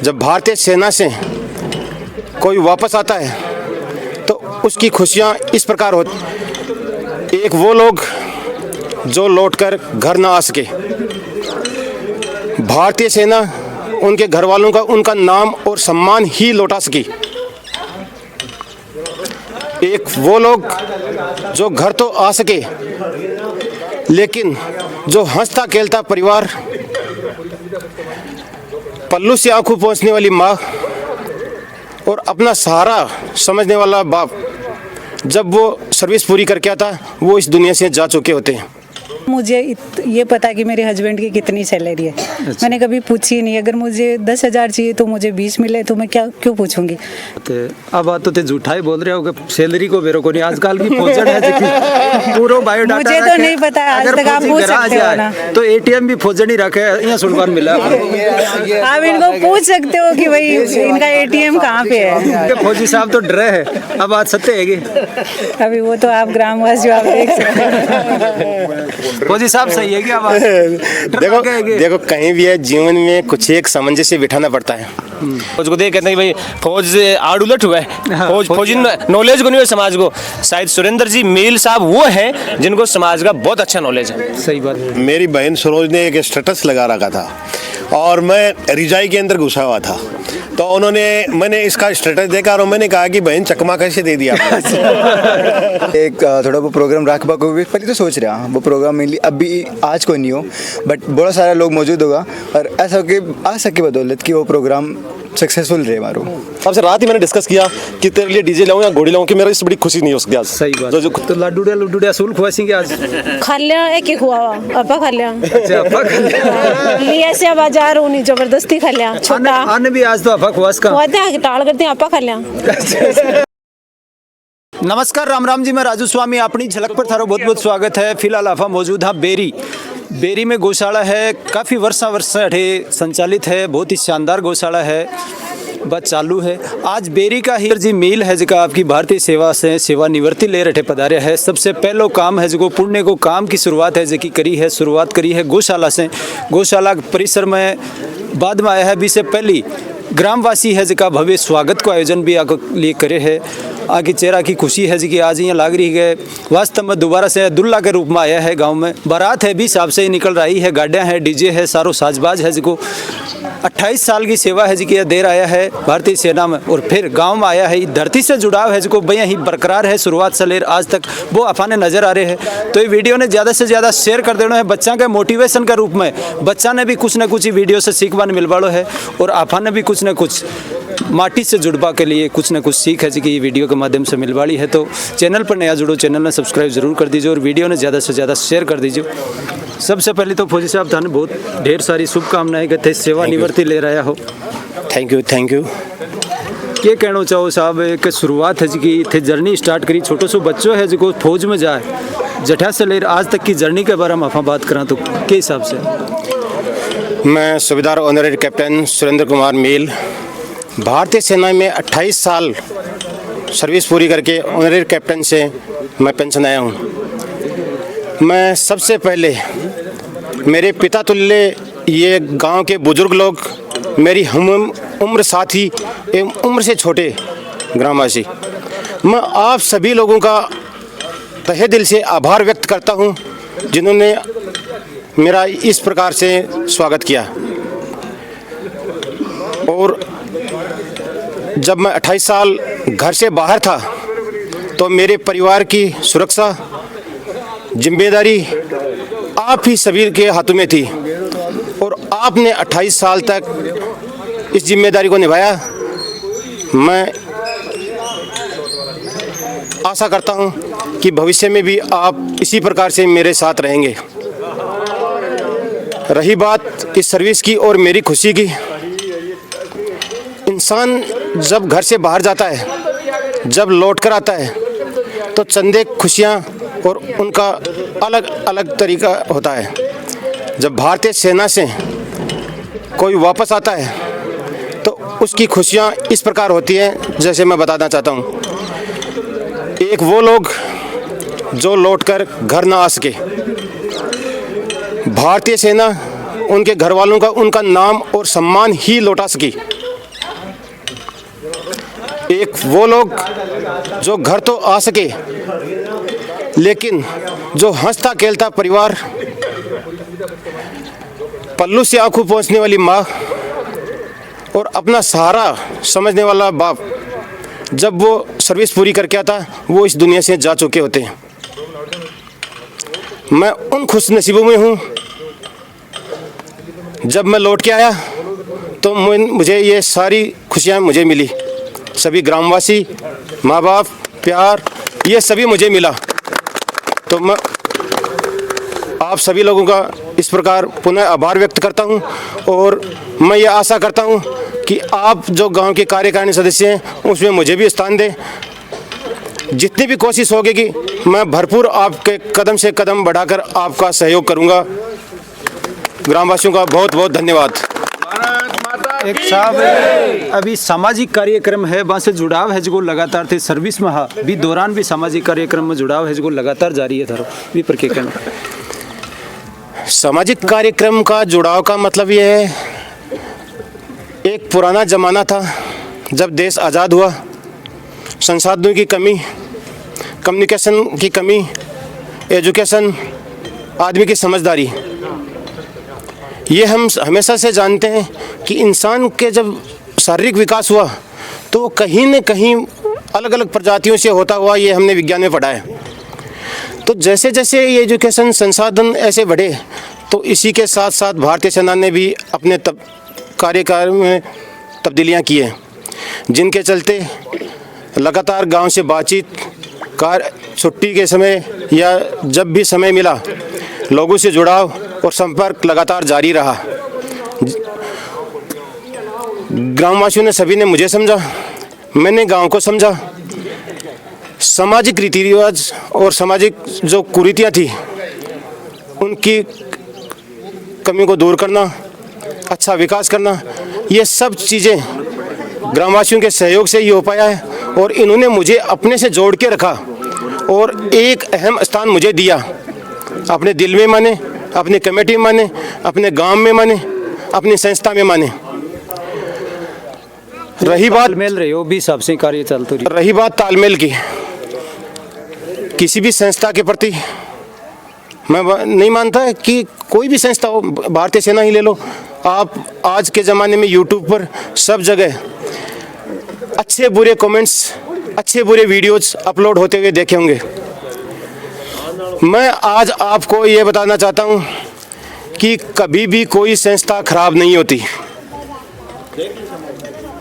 जब भारतीय सेना से कोई वापस आता है तो उसकी खुशियाँ इस प्रकार होती। एक वो लोग जो लौटकर घर ना आ सके, भारतीय सेना उनके घर वालों का उनका नाम और सम्मान ही लौटा सकी। एक वो लोग जो घर तो आ सके लेकिन जो हंसता खेलता परिवार, पल्लू से आंखों पहुंचने वाली माँ और अपना सहारा समझने वाला बाप, जब वो सर्विस पूरी करके आता वो इस दुनिया से जा चुके होते हैं। मुझे ये पता कि मेरे हस्बैंड की कितनी सैलरी है। अच्छा। मैंने कभी पूछी नहीं। अगर मुझे 10,000 चाहिए तो मुझे 20 मिले तो मैं क्यों पूछूंगी। अब बात तो झूठा ही बोल रहे हो कि सैलरी को बेरो को नहीं। आजकल की फौजन है पूरा बायोडाटा मुझे तो नहीं पता। आज तक आप पूछ सकते हो ना, तो एटीएम भी फौजन ही रखे यहाँ सुनवान मिला। आप इनको पूछ सकते हो कि भाई इनका एटीएम कहाँ पे है। फौजी साहब तो डरे है। अब बात सत्य है अभी वो तो आप ग्रामवासी आप देख सकते हैं। फौजी साहब सही है क्या बात? देखो कहीं भी है जीवन में कुछ एक सामंजस्य बिठाना पड़ता है। फौज को देख कहते हैं कि भाई फौज आड़ उलट हुआ है, फौजी नॉलेज को नहीं है समाज को। शायद सुरेंद्र जी मील साहब वो हैं जिनको समाज का बहुत अच्छा नॉलेज है। सही बात। मेरी बहन सरोज ने एक स्टेटस लगा रखा था और मैं रिजाई के अंदर घुसा हुआ था, तो मैंने इसका स्टेटस देखा और मैंने कहा कि बहन चकमा कैसे दे दिया। एक थोड़ा वो प्रोग्राम रखबा को भी पहले तो सोच रहा वो प्रोग्राम मिली अभी आज को नहीं हो, बट बहुत सारा लोग मौजूद होगा और ऐसा कि आ सके बदौलत कि वो प्रोग्राम सक्सेसफुल रहे मारो। सबसे रात ही मैंने डिस्कस किया कि तेरे लिए डीजे लाऊं या घोड़ी लाऊं कि मेरा इससे बड़ी खुशी नहीं हो सकती आज। सही बात। तो लड्डू सूल खुआएंगे आज। खा लिया एक ही खुआ अपा खा लिया। अच्छा अपा खा लिया। लिए से बाजार उन्हीं जबरदस्ती खा लिया। छोटा आने भी आज तो अपा खुआस का खुआते हैं टाल करते हैं अपा खा लिया। नमस्कार राम राम जी, मैं राजू स्वामी अपनी झलक पर थारो बहुत बहुत स्वागत है। फिलहाल आप मौजूद हाँ बेरी में गौशाला है। काफ़ी वर्षा अठे संचालित है, बहुत ही शानदार गौशाला है, बस चालू है। आज बेरी का ही जी मील है जिका आपकी भारतीय सेवा से सेवानिवृत्ति ले रहे पधारे है। सबसे पहलो काम है जो पुण्य को काम की शुरुआत है जो शुरुआत करी है गौशाला से। गौशाला परिसर में बाद में आया है भी से पहली ग्रामवासी है जिका भव्य स्वागत को आयोजन भी आगे लिए करे है। आगे चेहरा की खुशी है जी कि आज यहाँ लाग रही है वास्तव में दोबारा से दुल्ला के रूप में आया है गांव में। बारात है भी हिसाब से ही निकल रही है, गाड़ियाँ हैं, डीजे है, सारो साजबाज है जिको 28 साल की सेवा है जी कि देर आया है भारतीय सेना में और फिर गांव में आया है। धरती से जुड़ाव है जिको भैया ही बरकरार है शुरुआत से लेकर आज तक वो अफाने नजर आ रहे हैं। तो ये वीडियो ने ज़्यादा से ज़्यादा शेयर कर देना है बच्चा के मोटिवेशन के रूप में। बच्चा ने भी कुछ न कुछ वीडियो से सीखवान मिलवाड़ो है और अफाने भी कुछ न कुछ माटी से जुड़वा के लिए कुछ न कुछ सीख है जी कि ये वीडियो के माध्यम से मिलवाड़ी है। तो चैनल पर नया जुड़ो, चैनल ने सब्सक्राइब जरूर कर दीजिए और वीडियो ने ज़्यादा से ज़्यादा शेयर कर दीजिए। सबसे पहले तो फौजी साहब थाने बहुत ढेर सारी शुभकामनाएं कि थे सेवानिवृत्ति ले रहा हो। Thank you. क्या कहना चाहो साहब कि शुरुआत है जी कि थे जर्नी स्टार्ट करी, छोटो सो बच्चों है जो फौज में जाए जठा से ले आज तक की जर्नी के बारे में आप बात करा तो के हिसाब से? मैं सूबेदार ऑनरेरी कैप्टन सुरेंद्र कुमार मील भारतीय सेना में 28 साल सर्विस पूरी करके ऑनरेरी कैप्टन से मैं पेंशन आया हूँ। मैं सबसे पहले मेरे पिता तुल्य ये गांव के बुजुर्ग लोग, मेरी हम उम्र साथी एवं उम्र से छोटे ग्रामवासी, मैं आप सभी लोगों का तहे दिल से आभार व्यक्त करता हूँ जिन्होंने मेरा इस प्रकार से स्वागत किया। और जब मैं 28 साल घर से बाहर था तो मेरे परिवार की सुरक्षा जिम्मेदारी आप ही सभी के हाथों में थी और आपने 28 साल तक इस जिम्मेदारी को निभाया। मैं आशा करता हूं कि भविष्य में भी आप इसी प्रकार से मेरे साथ रहेंगे। रही बात इस सर्विस की और मेरी खुशी की, इंसान जब घर से बाहर जाता है, जब लौट कर आता है तो चंदे खुशियाँ और उनका अलग अलग तरीका होता है। जब भारतीय सेना से कोई वापस आता है तो उसकी खुशियाँ इस प्रकार होती हैं जैसे मैं बताना चाहता हूँ। एक वो लोग जो लौटकर घर ना आ सके, भारतीय सेना उनके घर वालों का उनका नाम और सम्मान ही लौटा सकी। एक वो लोग जो घर तो आ सके, लेकिन जो हंसता खेलता परिवार, पल्लू से आंखों पहुंचने वाली माँ और अपना सहारा समझने वाला बाप, जब वो सर्विस पूरी करके आता वो इस दुनिया से जा चुके होते हैं। मैं उन खुश नसीबों में हूँ, जब मैं लौट के आया तो मुझे ये सारी खुशियाँ मुझे मिली। सभी ग्रामवासी, माँ बाप, प्यार, ये सभी मुझे मिला। तो मैं आप सभी लोगों का इस प्रकार पुनः आभार व्यक्त करता हूँ और मैं ये आशा करता हूँ कि आप जो गांव के कार्यकारिणी सदस्य हैं उसमें मुझे भी स्थान दें। जितनी भी कोशिश होगी कि मैं भरपूर आपके कदम से कदम बढ़ाकर आपका सहयोग करूँगा। ग्रामवासियों का बहुत बहुत धन्यवाद। एक साहब अभी सामाजिक कार्यक्रम है, वहाँ से जुड़ाव है जो लगातार थे सर्विस में, हाँ भी दौरान भी सामाजिक कार्यक्रम में जुड़ाव है जो लगातार जारी है थारो भी पर क्या कहना? सामाजिक कार्यक्रम का जुड़ाव का मतलब ये है, एक पुराना ज़माना था जब देश आज़ाद हुआ, संसाधनों की कमी, कम्युनिकेशन की कमी, एजुकेशन, आदमी की समझदारी, ये हम हमेशा से जानते हैं कि इंसान के जब शारीरिक विकास हुआ तो कहीं न कहीं अलग अलग प्रजातियों से होता हुआ, ये हमने विज्ञान में पढ़ा है। तो जैसे जैसे ये एजुकेशन संसाधन ऐसे बढ़े तो इसी के साथ साथ भारतीय सेना ने भी अपने कार्यकाल में तब्दीलियां की हैं, जिनके चलते लगातार गांव से बातचीत, छुट्टी के समय या जब भी समय मिला लोगों से जुड़ाव और संपर्क लगातार जारी रहा। ग्रामवासियों ने सभी ने मुझे समझा, मैंने गांव को समझा। सामाजिक रीति रिवाज और सामाजिक जो कुरीतियाँ थी उनकी कमी को दूर करना, अच्छा विकास करना, ये सब चीज़ें ग्रामवासियों के सहयोग से ही हो पाया है और इन्होंने मुझे अपने से जोड़ के रखा और एक अहम स्थान मुझे दिया। अपने दिल में माने, अपनी कमेटी में माने, अपने गांव में माने, अपनी संस्था में माने। रही बात तालमेल रहे हो भी सबसे कार्य चलते रही बात तालमेल की, किसी भी संस्था के प्रति मैं नहीं मानता कि कोई भी संस्था हो, भारतीय सेना ही ले लो आप, आज के ज़माने में यूट्यूब पर सब जगह अच्छे बुरे कमेंट्स, अच्छे बुरे वीडियोस अपलोड होते हुए देखे होंगे। मैं आज आपको ये बताना चाहता हूँ कि कभी भी कोई संस्था खराब नहीं होती।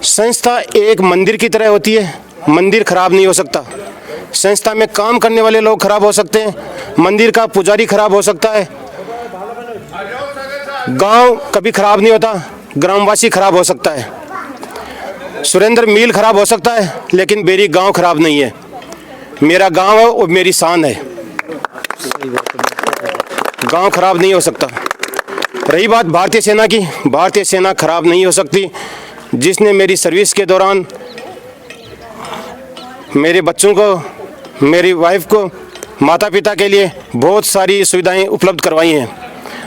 संस्था एक मंदिर की तरह होती है, मंदिर खराब नहीं हो सकता। संस्था में काम करने वाले लोग खराब हो सकते हैं, मंदिर का पुजारी खराब हो सकता है, गांव कभी खराब नहीं होता, ग्रामवासी खराब हो सकता है, सुरेंद्र मिल खराब हो सकता है, लेकिन बेरी गांव खराब नहीं है। मेरा गांव है और मेरी शान है, गांव खराब नहीं हो सकता। रही बात भारतीय सेना की, भारतीय सेना खराब नहीं हो सकती। जिसने मेरी सर्विस के दौरान मेरे बच्चों को, मेरी वाइफ को, माता पिता के लिए बहुत सारी सुविधाएं उपलब्ध करवाई हैं।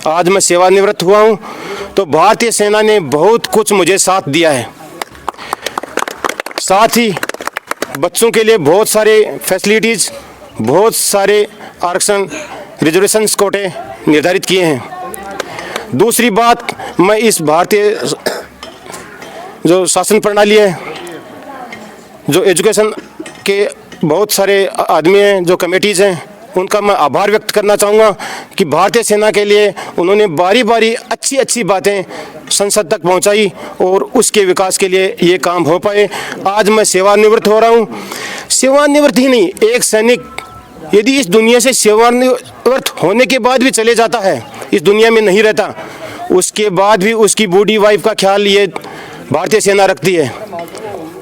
आज मैं सेवानिवृत्त हुआ हूं तो भारतीय सेना ने बहुत कुछ मुझे साथ दिया है। साथ ही बच्चों के लिए बहुत सारे फैसिलिटीज़, बहुत सारे आरक्षण, रिजर्वेशन कोटे निर्धारित किए हैं। दूसरी बात, मैं इस भारतीय जो शासन प्रणाली है, जो एजुकेशन के बहुत सारे आदमी हैं, जो कमेटीज़ हैं, उनका मैं आभार व्यक्त करना चाहूँगा कि भारतीय सेना के लिए उन्होंने बारी बारी अच्छी अच्छी बातें संसद तक पहुँचाई और उसके विकास के लिए ये काम हो पाए। आज मैं सेवानिवृत्त हो रहा हूँ। सेवानिवृत्त ही नहीं, एक सैनिक यदि इस दुनिया से सेवानिवृत्त होने के बाद भी चले जाता है, इस दुनिया में नहीं रहता, उसके बाद भी उसकी बूढ़ी वाइफ का ख्याल ये भारतीय सेना रखती है,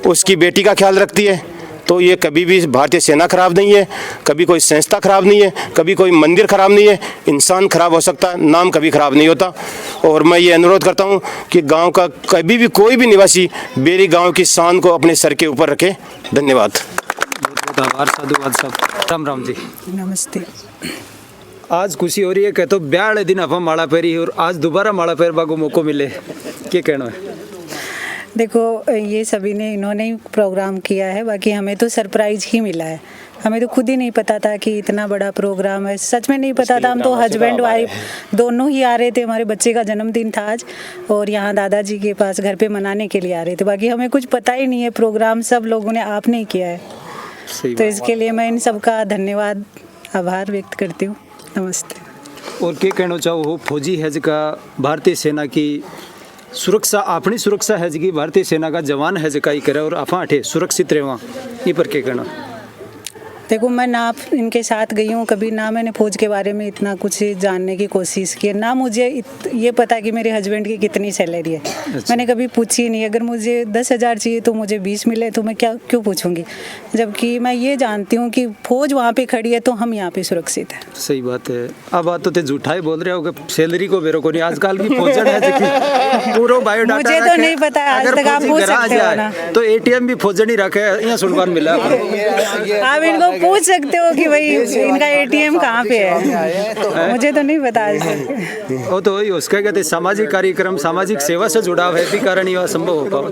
उसकी बेटी का ख्याल रखती है। तो ये कभी भी भारतीय सेना खराब नहीं है, कभी कोई संस्था खराब नहीं है, कभी कोई मंदिर खराब नहीं है। इंसान खराब हो सकता है, नाम कभी खराब नहीं होता। और मैं ये अनुरोध करता हूँ कि गांव का कभी भी कोई भी निवासी बेरी गांव की शान को अपने सर के ऊपर रखे। धन्यवाद। बहुत आभार साधुवाद साहब। राम राम जी। नमस्ते। आज खुशी हो रही है, कहते ब्याह वाले दिन आप माला फेरी और आज दोबारा माला फेरवा को मौका मिले, क्या कहना है? देखो ये सभी ने इन्होंने ही प्रोग्राम किया है, बाकी हमें तो सरप्राइज ही मिला है। हमें तो खुद ही नहीं पता था कि इतना बड़ा प्रोग्राम है, सच में नहीं पता था। हम तो हस्बैंड वाइफ दोनों ही आ रहे थे, हमारे बच्चे का जन्मदिन था आज और यहाँ दादाजी के पास घर पे मनाने के लिए आ रहे थे। बाकी हमें कुछ पता ही नहीं है, प्रोग्राम सब लोगों ने आपने ही किया है, तो इसके लिए मैं इन सबका धन्यवाद आभार व्यक्त करती हूँ। नमस्ते। और क्या कहना चाहो हो फौजी है का भारतीय सेना की सुरक्षा, अपनी सुरक्षा है जी, भारतीय सेना का जवान है जका ही करे और आप अठे सुरक्षित रहवा, ये पर क्या कहना? देखो मैं ना इनके साथ गई हूँ कभी, ना मैंने फौज के बारे में इतना कुछ जानने की कोशिश की है, ना मुझे ये पता कि मेरे हस्बैंड की कितनी सैलरी है। मैंने कभी पूछी नहीं। अगर मुझे 10,000 चाहिए तो मुझे 20 मिले तो मैं क्यों पूछूंगी, जबकि मैं ये जानती हूँ कि फौज वहाँ पे खड़ी है तो हम यहाँ पे सुरक्षित है। सही बात है। अब बात तो ते झूठा ही बोल रहे हो कि सैलरी को बेरो को नहीं, आजकल की फौजन है देखी पूरा बायोडाटा मुझे तो नहीं पता, आज तक आप पूछ सकते हो ना, तो एटीएम भी फौजन ही रखे, यहाँ सुनवान मिला। आप इनको पूछ सकते हो कि भाई इनका एटीएम कहाँ पे है, मुझे तो नहीं पता आज तक। वो तो वही उसका कहते सामाजिक कार्यक्रम, सामाजिक सेवा से जुड़ाव है, कारण यह संभव हो पाओ।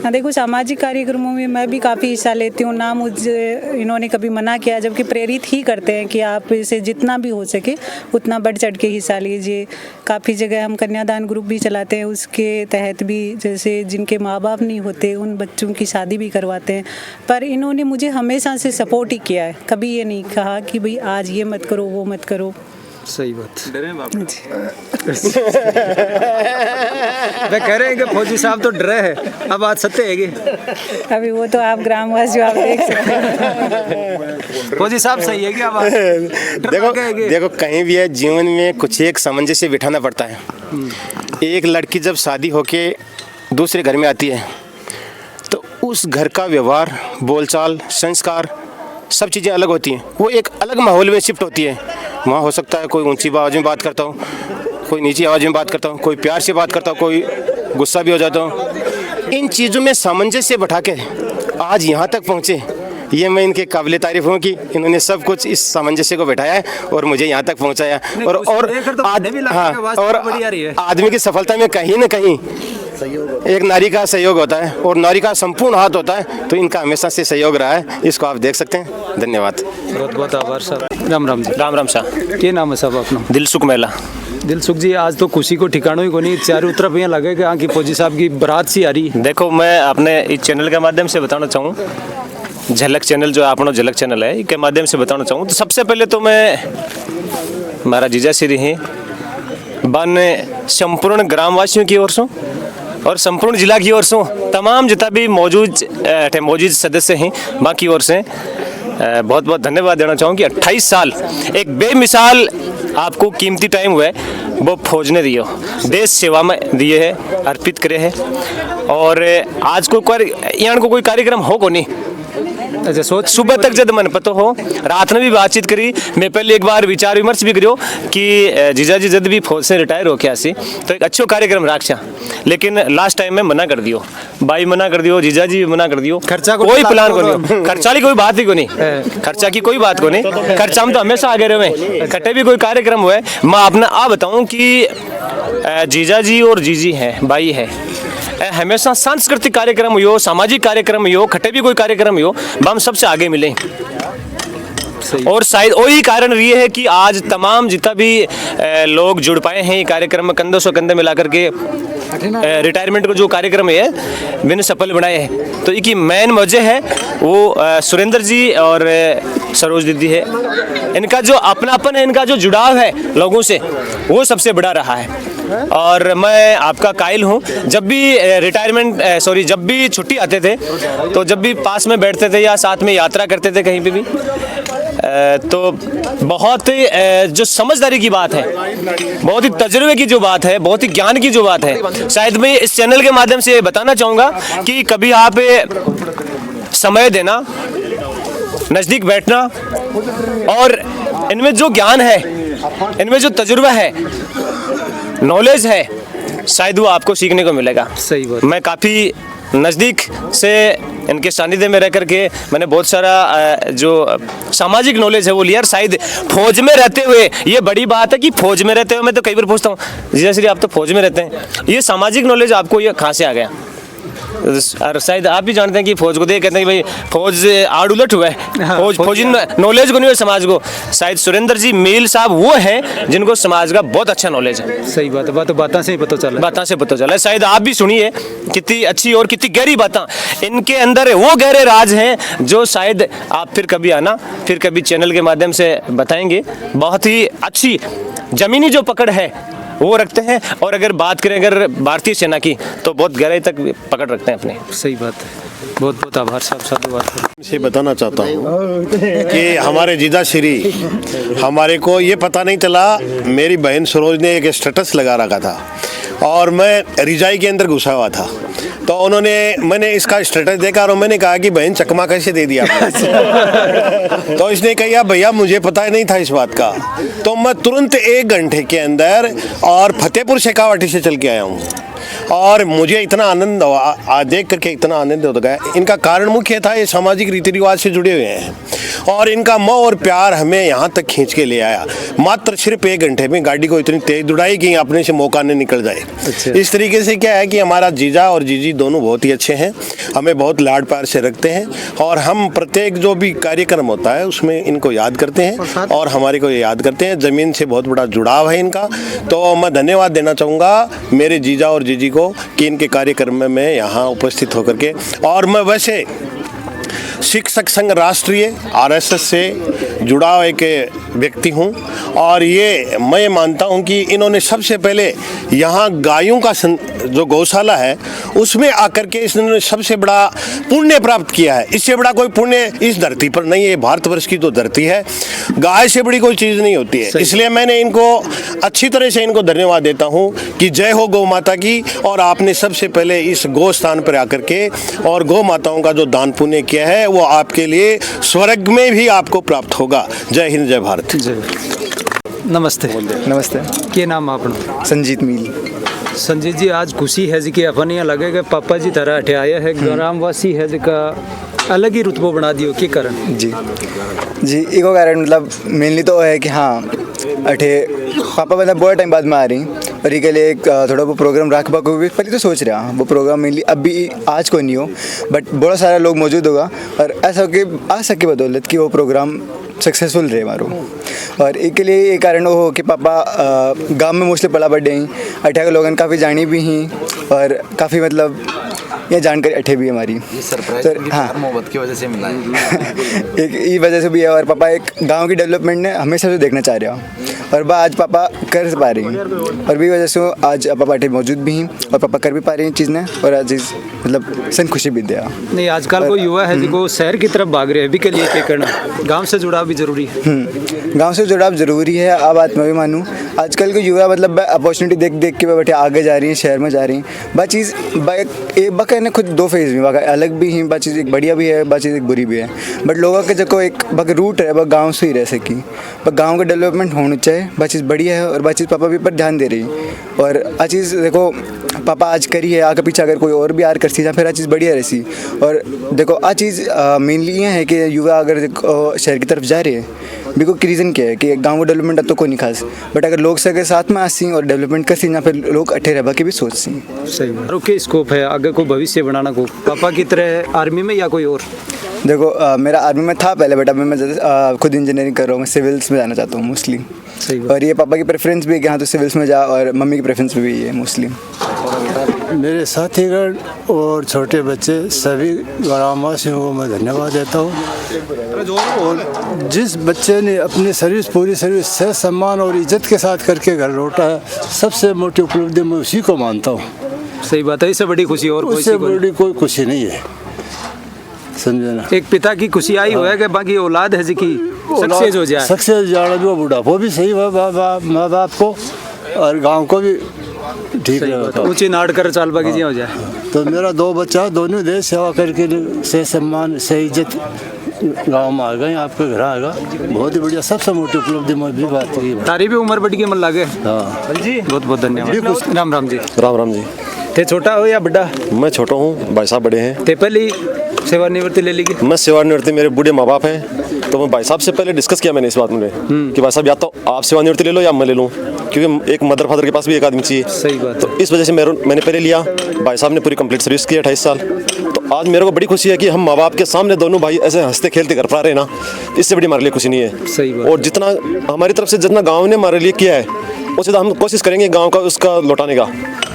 हाँ देखो, सामाजिक कार्यक्रमों में मैं भी काफ़ी हिस्सा लेती हूँ ना, मुझे इन्होंने कभी मना किया, जबकि प्रेरित ही करते हैं कि आप इसे जितना भी हो सके उतना बढ़ चढ़ के हिस्सा लीजिए। काफ़ी जगह हम कन्यादान ग्रुप भी चलाते हैं, उसके तहत भी जैसे जिनके माँ बाप नहीं होते उन बच्चों की शादी भी करवाते हैं। पर इन्होंने मुझे हमेशा से सपोर्ट ही किया है, कभी ये नहीं कहा कि भाई आज ये मत करो वो मत करो। सही बात। वे कह रहे हैं कि फौजी साहब तो डरे हैं, अब आज सत्य है कि अभी वो तो आप ग्रामवासी आप देख सकते हैं। फौजी साहब सही है क्या बात? देखो कहीं भी है जीवन में कुछ एक सामंजस्य बिठाना पड़ता है। एक लड़की जब शादी होके दूसरे घर में आती है तो उस घर का व्यवहार, बोलचाल, संस्कार सब चीज़ें अलग होती हैं। वो एक अलग माहौल में शिफ्ट होती है। वहाँ हो सकता है कोई ऊंची आवाज़ में बात करता हूँ, कोई नीची आवाज़ में बात करता हूँ, कोई प्यार से बात करता हूँ, कोई गुस्सा भी हो जाता हूँ। इन चीज़ों में सामंजस्य बैठा के आज यहाँ तक पहुँचे, ये मैं इनके काबिल तारीफ हूँ कि इन्होंने सब कुछ इस सामंजस्य को बैठाया है और मुझे यहाँ तक पहुँचाया। और आदमी की सफलता में कहीं न कहीं एक नारी का सहयोग होता है और नारी का संपूर्ण हाथ होता है, तो इनका हमेशा से सहयोग रहा है, इसको आप देख सकते हैं। धन्यवाद। बहुत बहुत आभार साहब। राम राम जी। राम राम साहब। क्या नाम है साहब अपना? दिलसुख मेला। दिलसुख जी, आज तो खुशी को ठिकाना ही को नहीं, चारों तरफ यहाँ लगे कि फौजी साहब की बारात सी आ रही। देखो मैं अपने इस चैनल के माध्यम से बताना चाहूँ, झलक चैनल जो अपना झलक चैनल है के माध्यम से बताना चाहूँ, तो सबसे पहले तो मैं हमारा जीजा श्री हैं बन संपूर्ण ग्रामवासियों की ओर से और संपूर्ण जिला की ओर से तमाम जितना भी मौजूद सदस्य हैं बाकी ओर से बहुत बहुत धन्यवाद देना चाहूँ कि 28 साल एक बेमिसाल आपको कीमती टाइम हुआ है वो फौज ने दियो, देश सेवा में दिए है, अर्पित करे है। और आज को कोई कार्यक्रम हो को नहीं, अच्छा सोच सुबह तक जब मन पता हो, रात में भी बातचीत करी, मैं पहले एक बार विचार विमर्श भी करियो कि जीजा जी जब भी फौज से रिटायर हो गया सी तो एक अच्छो कार्यक्रम रखा, लेकिन लास्ट टाइम में मना कर दियो, भाई मना कर दियो, जीजा जी भी मना कर दियो। खर्चा कोई प्लान को नहीं, खर्चा की कोई बात ही को नहीं, खर्चा की कोई बात को नहीं, खर्चा हम तो हमेशा आगे रहे। कटे भी कोई कार्यक्रम हुआ है, मैं अपना आ बताऊँ कि जीजा जी और जीजी है, भाई है, हमेशा सांस्कृतिक कार्यक्रम हो, सामाजिक कार्यक्रम हो, खटे भी कोई कार्यक्रम हो, हम सबसे आगे मिले। और शायद वही कारण ये है कि आज तमाम जितना भी लोग जुड़ पाए हैं ये कार्यक्रम में, कंधों से कंधे मिलाकर के रिटायरमेंट को जो कार्यक्रम है मैंने सफल बनाए हैं। तो इनकी मेन वजह है वो सुरेंद्र जी और सरोज दीदी है, इनका जो अपनापन है, इनका जो जुड़ाव है लोगों से, वो सबसे बड़ा रहा है। और मैं आपका कायल हूँ, जब भी जब भी छुट्टी आते थे तो जब भी पास में बैठते थे या साथ में यात्रा करते थे कहीं पे भी, तो बहुत ही जो समझदारी की बात है, बहुत ही तजुर्बे की जो बात है, बहुत ही ज्ञान की जो बात है, शायद मैं इस चैनल के माध्यम से बताना चाहूँगा कि कभी आप समय देना, नज़दीक बैठना और इनमें जो ज्ञान है, इनमें जो तजुर्बा है, नॉलेज है, शायद वो आपको सीखने को मिलेगा। सही बात। मैं काफ़ी नज़दीक से इनके सानिध्य में रह करके मैंने बहुत सारा जो सामाजिक नॉलेज है वो लिया। शायद फौज में रहते हुए, ये बड़ी बात है कि फौज में रहते हुए मैं तो कई बार पूछता हूँ जीजा श्री आप तो फौज में रहते हैं, ये सामाजिक नॉलेज आपको ये कहाँ से आ गया? और शायद आप भी जानते हैं कि फौज को देख कहते हैं कि भाई फौज आड़ उलट हुआ है, फौजी नॉलेज को नहीं है समाज को। शायद सुरेंद्र जी मील साहब वो हैं जिनको समाज का बहुत अच्छा नॉलेज है। सही बात है, बातों से ही पता चला, बातों से पता चला। शायद आप भी सुनिए कितनी अच्छी और कितनी गहरी बातें इनके अंदर है, वो गहरे राज हैं जो शायद आप फिर कभी आना, फिर कभी चैनल के माध्यम से बताएंगे। बहुत ही अच्छी जमीनी जो पकड़ है वो रखते हैं, और अगर बात करें अगर भारतीय सेना की तो बहुत गहराई तक पकड़ रखते हैं अपने। सही बात है, बहुत बहुत आभार साहब, साधुवाद। से बताना चाहता हूँ कि हमारे जीजा श्री, हमारे को ये पता नहीं चला, मेरी बहन सरोज ने एक स्टेटस लगा रखा था और मैं रिजाई के अंदर घुसा हुआ था, तो मैंने इसका स्टेटस देखा और मैंने कहा कि बहन चकमा कैसे दे दिया तो इसने कहा भैया मुझे पता नहीं था इस बात का, तो मैं तुरंत 1 घंटे के अंदर और फतेहपुर शेखावाटी से चल के आया हूँ और मुझे इतना आनंद देख करके इतना आनंद होता गया। इनका कारण मुख्य था ये सामाजिक रीति रिवाज से जुड़े हुए हैं और इनका मोह और प्यार हमें यहाँ तक खींच के ले आया। मात्र सिर्फ 1 घंटे में गाड़ी को इतनी तेज दौड़ाई कि अपने से मौका नहीं निकल जाए। अच्छा। इस तरीके से क्या है कि हमारा जीजा और जीजी दोनों बहुत ही अच्छे हैं, हमें बहुत लाड प्यार से रखते हैं और हम प्रत्येक जो भी कार्यक्रम होता है उसमें इनको याद करते हैं और हमारे को याद करते हैं। ज़मीन से बहुत बड़ा जुड़ाव है इनका, तो मैं धन्यवाद देना चाहूँगा मेरे जीजा और जीजी को कि इनके कार्यक्रम में मैं यहाँ उपस्थित होकर के। और मैं वैसे शिक्षक संघ राष्ट्रीय आरएसएस से जुड़ा एक व्यक्ति हूँ और ये मैं मानता हूँ कि इन्होंने सबसे पहले यहाँ गायों का जो गौशाला है उसमें आकर के इन्होंने सबसे बड़ा पुण्य प्राप्त किया है। इससे बड़ा कोई पुण्य इस धरती पर नहीं है, भारतवर्ष की तो धरती है, गाय से बड़ी कोई चीज़ नहीं होती है। इसलिए मैंने इनको अच्छी तरह से इनको धन्यवाद देता हूँ कि जय हो गौ माता की। और आपने सबसे पहले इस गौ स्थान पर आकर के और गौ माताओं का जो दान पुण्य किया है वो आपके लिए स्वर्ग में भी आपको प्राप्त होगा। जय हिंद, जय भारत। नमस्ते। नमस्ते। क्या नाम आपना? संजीत मील। संजीत जी, आज खुशी है जी कि अपन यहाँ लगे कि पापा जी तरह अठे आया है, ग्रामवासी है जिका अलग ही रुतबो बना दियो, के कारण? जी इको कारण मतलब मेनली तो है कि हाँ अठे पापा मतलब बहुत टाइम बाद में आ रही और ये लिए एक थोड़ा वो प्रोग्राम रखबा को भी पहले तो सोच रहा वो प्रोग्राम मेनली अभी आज को नहीं हो बट बहुत सारा लोग मौजूद होगा और ऐसा कि आ सके बदौलत कि वो प्रोग्राम सक्सेसफुल रहे हमारो। और एक लिए ये कारण वो हो कि पापा गांव में मोस्टली पला बढ़े हैं, अठे के लोगन काफ़ी जानी भी हैं और काफ़ी मतलब ये जानकारी अठे भी हमारी सरप्राइज हाँ मोहब्बत की वजह से मिला है एक ई वजह से भी है। और पापा एक गांव की डेवलपमेंट ने हमेशा से देखना चाह रहे हो और आज पापा कर पा रही हैं और भी वजह से आज पापा अठे मौजूद भी हैं और पापा कर भी पा रही हैं चीज़ ने और आज मतलब सन खुशी भी दिया। नहीं, आजकल को युवा है जो शहर की तरफ भाग रहे हैं, अभी के लिए क्या करना? गाँव से जुड़ाव भी जरूरी है। गांव से जुड़ाव ज़रूरी है, अब बात मैं भी मानूँ। आजकल के युवा मतलब अपॉर्चुनिटी देख देख के बैठे आगे जा रही हैं, शहर में जा रही हैं। बात चीज़ बाकी ने खुद 2 फेज़ में बाकी अलग भी हैं, बात चीज़ एक बढ़िया भी है, बात चीज़ एक बुरी भी है। बट लोगों के जो एक बाकी रूट है वह गाँव से ही रह सकी, पर गाँव का डेवलपमेंट होना चाहिए, बात चीज़ बढ़िया है और बात चीज़ पापा भी पर ध्यान दे रही है। और आ चीज़ देखो पापा आज करी है, आगे पीछे अगर कोई और भी आर करती या फिर आ चीज़ बढ़िया रहती। और देखो आ चीज़ मेनली ये है कि युवा अगर शहर की तरफ जा रही है बिल्कुल रीज़न क्या है कि गाँव का डेवलपमेंट तो कोई नहीं खास, बट अगर लोग सके साथ में आसी और डेवलपमेंट करती या फिर लोग अठे रह के भी सोच सी। सही बात। ओके, स्कोप है आगे को भविष्य बनाना को पापा की तरह आर्मी में या कोई और? देखो मेरा आर्मी में था पहले बट अभी मैं खुद इंजीनियरिंग कर रहा हूँ, मैं सिविल्स में जाना चाहता हूँ मोस्टली। सही। और ये पापा की प्रेफरेंस भी है कि हाँ तो सिविल्स में जा और मम्मी की प्रेफरेंस भी है मोस्टली। मेरे साथीगण और छोटे बच्चे सभी ग्रामवासियों को मैं धन्यवाद देता हूँ और जिस बच्चे ने अपनी पूरी सर्विस से सम्मान और इज्जत के साथ करके घर लौटा है, सबसे मोटी उपलब्धि मैं उसी को मानता हूँ। सही बात है, इससे बड़ी खुशी और उससे बड़ी कोई खुशी नहीं है, समझे ना। एक पिता की खुशी आई हुआ है कि बाकी औलाद है जिसकी सक्सेस हो जाए, सक्सेस जाना भी बुढ़ापो भी सही है माँ बाप को और गाँव को भी ठीक है, ऊँची नाड़ कर चाल बागी हो जाए। तो मेरा 2 बच्चा दोनों देश सेवा करके से सम्मान से इज्जत गांव में आ गए, आपके घर आ गया, बहुत ही बढ़िया, सबसे मोटी उपलब्धि में भी बात की। तारी भी उम्र बढ़ के मन लागे। हाँ जी, बहुत बहुत धन्यवाद। राम राम जी। राम राम जी। थे छोटा हो या बड़ा? मैं छोटा हूँ, भाई साहब बड़े हैं। ते पहले सेवानिवृत्ति ले ली? मैं सेवानिवृत्ति, मेरे बूढ़े माँ बाप हैं, तो मैं भाई साहब से पहले डिस्कस किया मैंने इस बात में कि भाई साहब या तो आप सेवानिवृत्ति ले लो या मैं ले लूँ, क्योंकि एक मदर फादर के पास भी एक आदमी चाहिए। सही बात। तो इस वजह से मैंने पहले लिया। भाई साहब ने पूरी कंप्लीट सर्विस की 28 साल। तो आज मेरे को बड़ी खुशी है कि हम माँ बाप के सामने दोनों भाई ऐसे हंसते खेलते कर पा रहे हैं ना, इससे बड़ी हमारे लिए खुशी नहीं है। सही बात। और जितना हमारी तरफ से जितना गाँव ने हमारे लिए किया है, उससे तो हम कोशिश करेंगे गांव का उसका लौटाने का।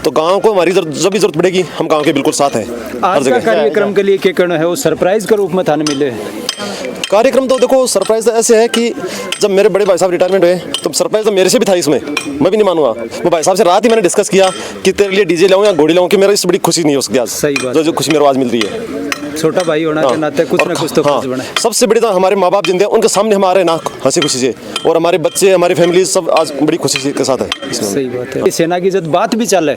तो गांव को हमारी जब भी जरूरत पड़ेगी, हम गांव के बिल्कुल साथ हैं हर आज का जगह। कार्यक्रम के लिए क्या करना है? वो सरप्राइज के रूप में थाने मिले कार्यक्रम तो देखो सरप्राइज तो ऐसे है कि जब मेरे बड़े भाई साहब रिटायरमेंट हुए तो सरप्राइज तो मेरे से भी था इसमें, मैं भी नहीं मानूंगा। वो भाई साहब से रात ही मैंने डिस्कस किया कि तेरे लिए डीजे लाऊं या घोड़ी लाऊं, कि मेरा इससे बड़ी खुशी नहीं हो सकती आज। सही बात। जो खुशी मेरे को आज मिल रही है, छोटा भाई होना के नाते कुछ ना कुछ तो फर्ज बना है। सबसे बड़ी तो हमारे माँ बाप जिंदे हैं, उनके सामने हम आ रहे हैं ना हंसी खुशी से, और हमारे बच्चे हमारी फैमिली सब आज बड़ी खुशी के साथ है इसमें। सही बात है। सेना की जब बात भी चले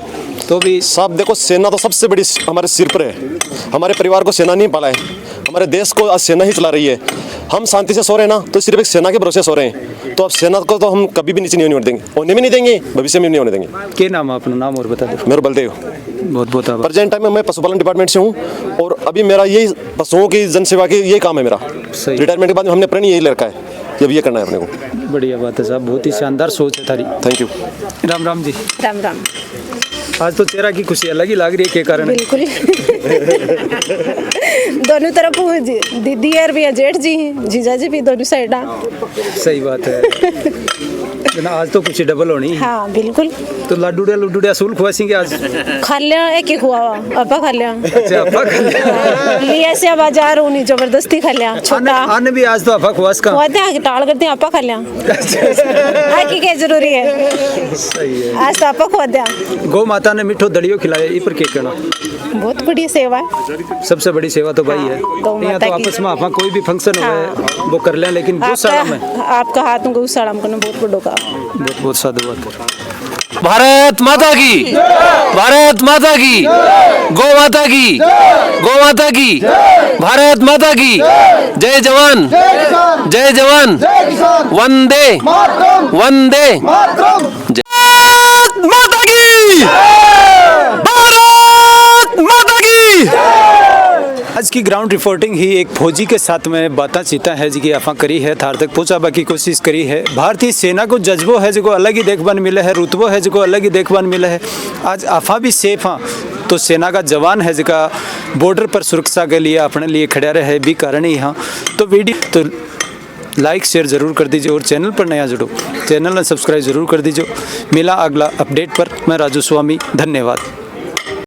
तो भी साहब देखो, सेना तो सबसे बड़ी हमारे सिर पर है। हमारे परिवार को सेना नहीं पाला है, हमारे देश को आज सेना ही चला रही है। हम शांति से सो रहे हैं ना, तो सिर्फ एक सेना के भरोसे सो रहे हैं। तो अब सेना को तो हम कभी भी नीचे नहीं होने देंगे, होने भी नहीं देंगे, भविष्य में नहीं होने देंगे। क्या नाम है अपना? नाम और बता दो। मेरा बलदेव। बहुत बहुत आभार। प्रेजेंट टाइम में मैं पशुपालन डिपार्टमेंट से हूँ, और अभी मेरा यही पशुओं की जन सेवा की यही काम है मेरा। सही। रिटायरमेंट के बाद हमने प्रण यही ले रखा है, जब ये करना है अपने को। बढ़िया बात है साहब, बहुत ही शानदार सोच है थारी। Thank you. राम राम जी। राम राम। आज तो चेहरा की खुशी अलग ही लग रही है, क्या कारण है? बिल्कुल दोनों तरफ दीदी और भी जेठ जी हैं, जीजा जी भी दोनों साइड। सही बात है ना, आज तो कुछ डबल होनी है। हाँ बिल्कुल। तो लड्डूड़िया सूल खुआएंगे आज? खा लिया, एक ही खुआ अपा खा लिया। अच्छा, अफा खा लिया। लिया से बाजार उन्हीं जबरदस्ती खा लिया। छोटा आने भी आज तो अफा खुआस का खुआते हैं, टाल करते हैं, अपा खा लिया। की क्या जरूरी है? सही है। आज तो अपा खुआ दिया। गौ माता ने मिठो दलियो खिलाया, ये पर क्या कहना? बहुत बड़ी सेवा है। सबसे बड़ी सेवा तो भाई है। गौ यहाँ माता तो की। आपस में आप कोई भी फंक्शन हो वो कर लें, लेकिन गौशाला में आपका हाथ में गौशाला में बहुत बड़ो का। बहुत बहुत साधुवाद। भारत माता की, भारत माता की, गौ माता की, गौ माता की, भारत माता की। जय जवान, जय जवान, वंदे वंदे जय माता की, भारत माता की। आज की ग्राउंड रिपोर्टिंग ही एक फौजी के साथ में बातें चीता है जी की आफा करी है, थार तक पहुंचाबा की कोशिश करी है। भारतीय सेना को जज्बो है जो अलग ही देखभाल मिले है, रुतबो है जो अलग ही देखभाल मिले है। आज आफा भी सेफ हाँ, तो सेना का जवान है जिसका बॉर्डर पर सुरक्षा के लिए अपने लिए खड़ा रहे भी कारण ही हाँ। तो वीडियो तो लाइक शेयर ज़रूर कर दीजिए, और चैनल पर नया जुड़ो, चैनल ने सब्सक्राइब ज़रूर कर दीजिए। मिला अगला अपडेट पर, मैं राजू स्वामी, धन्यवाद।